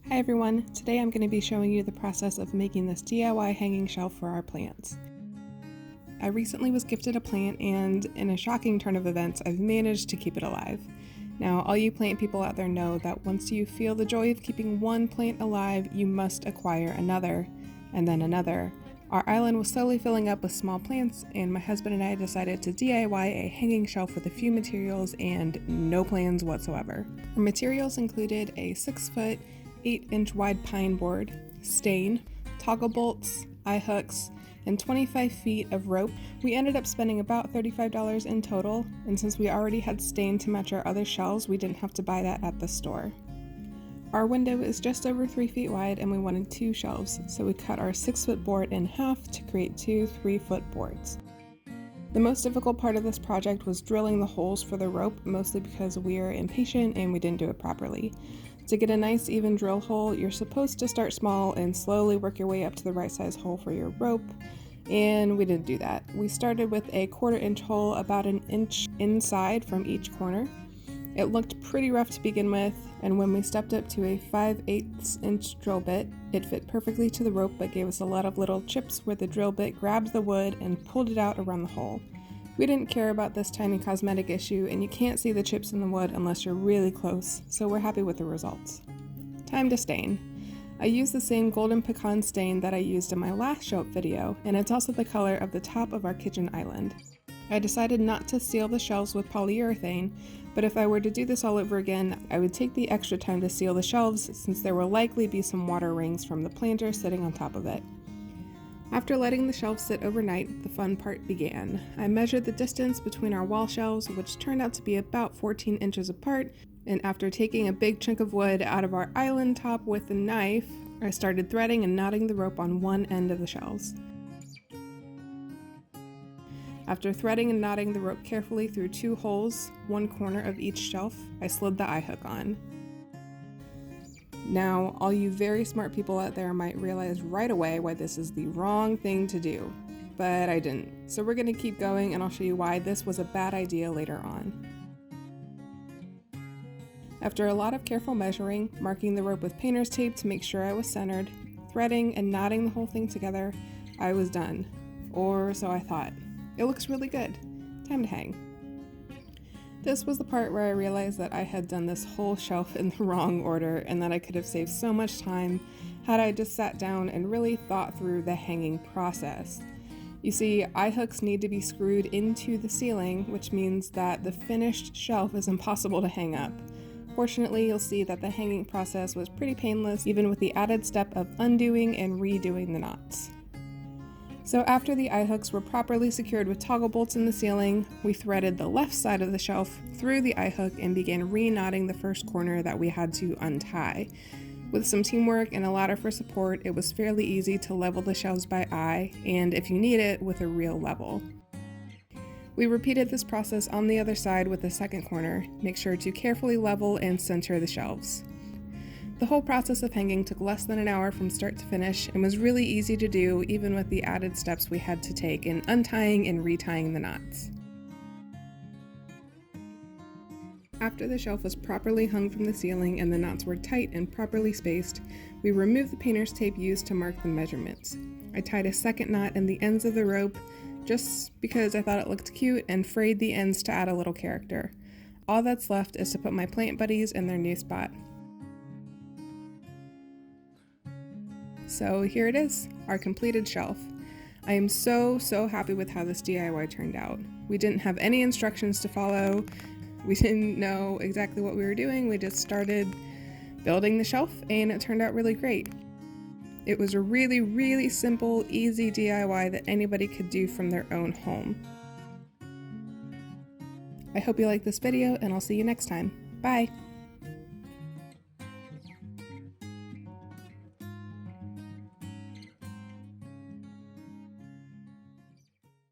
Hi everyone, today I'm going to be showing you the process of making this DIY hanging shelf for our plants. I recently was gifted a plant and in a shocking turn of events, I've managed to keep it alive. Now, all you plant people out there know that once you feel the joy of keeping one plant alive, you must acquire another, and then another. Our island was slowly filling up with small plants, and my husband and I decided to DIY a hanging shelf with a few materials and no plans whatsoever. Our materials included a 6-foot, 8-inch wide pine board, stain, toggle bolts, eye hooks, and 25 feet of rope. We ended up spending about $35 in total, and since we already had stain to match our other shelves, we didn't have to buy that at the store. Our window is just over 3 feet wide and we wanted 2 shelves, so we cut our 6-foot board in half to create 2 3-foot boards. The most difficult part of this project was drilling the holes for the rope, mostly because we are impatient and we didn't do it properly. To get a nice even drill hole, you're supposed to start small and slowly work your way up to the right size hole for your rope, and we didn't do that. We started with a 1/4 inch hole about an inch inside from each corner. It looked pretty rough to begin with, and when we stepped up to a 5/8 inch drill bit, it fit perfectly to the rope but gave us a lot of little chips where the drill bit grabbed the wood and pulled it out around the hole. We didn't care about this tiny cosmetic issue, and you can't see the chips in the wood unless you're really close, so we're happy with the results. Time to stain. I used the same golden pecan stain that I used in my last shelf video, and it's also the color of the top of our kitchen island. I decided not to seal the shelves with polyurethane, but if I were to do this all over again, I would take the extra time to seal the shelves since there will likely be some water rings from the planter sitting on top of it. After letting the shelves sit overnight, the fun part began. I measured the distance between our wall shelves, which turned out to be about 14 inches apart, and after taking a big chunk of wood out of our island top with a knife, I started threading and knotting the rope on one end of the shelves. After threading and knotting the rope carefully through 2 holes, one corner of each shelf, I slid the eye hook on. Now, all you very smart people out there might realize right away why this is the wrong thing to do, but I didn't. So we're going to keep going and I'll show you why this was a bad idea later on. After a lot of careful measuring, marking the rope with painter's tape to make sure I was centered, threading and knotting the whole thing together, I was done. Or so I thought. It looks really good. Time to hang. This was the part where I realized that I had done this whole shelf in the wrong order and that I could have saved so much time had I just sat down and really thought through the hanging process. You see, eye hooks need to be screwed into the ceiling, which means that the finished shelf is impossible to hang up. Fortunately, you'll see that the hanging process was pretty painless, even with the added step of undoing and redoing the knots. So after the eye hooks were properly secured with toggle bolts in the ceiling, we threaded the left side of the shelf through the eye hook and began re-knotting the first corner that we had to untie. With some teamwork and a ladder for support, it was fairly easy to level the shelves by eye, and if you need it, with a real level. We repeated this process on the other side with the second corner. Make sure to carefully level and center the shelves. The whole process of hanging took less than an hour from start to finish and was really easy to do even with the added steps we had to take in untying and retying the knots. After the shelf was properly hung from the ceiling and the knots were tight and properly spaced, we removed the painter's tape used to mark the measurements. I tied a second knot in the ends of the rope just because I thought it looked cute and frayed the ends to add a little character. All that's left is to put my plant buddies in their new spot. So here it is, our completed shelf. I am so happy with how this DIY turned out. We didn't have any instructions to follow. We didn't know exactly what we were doing. We just started building the shelf and it turned out really great. It was a really simple, easy DIY that anybody could do from their own home. I hope you liked this video and I'll see you next time. Bye!